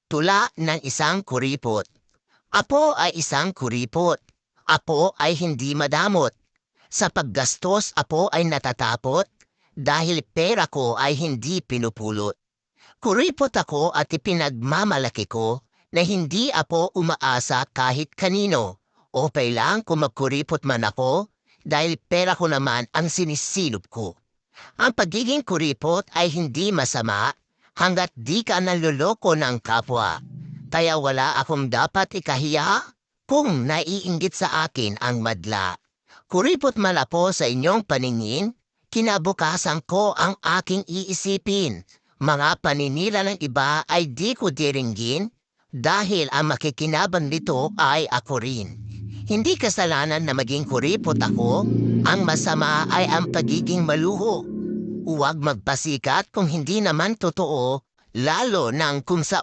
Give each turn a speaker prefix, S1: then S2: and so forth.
S1: Tula ng isang kuripot. Apo ay isang kuripot. Apo ay hindi madamot. Sa paggastos apo ay natatapot dahil pera ko ay hindi pinupulot. Kuripot ako at ipinagmamalaki ko na hindi ako umaasa kahit kanino. Okay lang kung magkuripot man ako dahil pera ko naman ang sinisilop ko. Ang pagiging kuripot ay hindi masama hanggat di ka naloloko ng kapwa. Kaya wala akong dapat ikahiya kung naiinggit sa akin ang madla. Kuripot man ako sa inyong paningin, kinabukasan ko ang aking iisipin. Mga paninira ng iba ay di ko diringgin dahil ang makikinabang nito ay ako rin. Hindi kasalanan na maging kuripot ako, ang masama ay ang pagiging maluho. Huwag magpasikat kung hindi naman totoo, lalo nang kung sa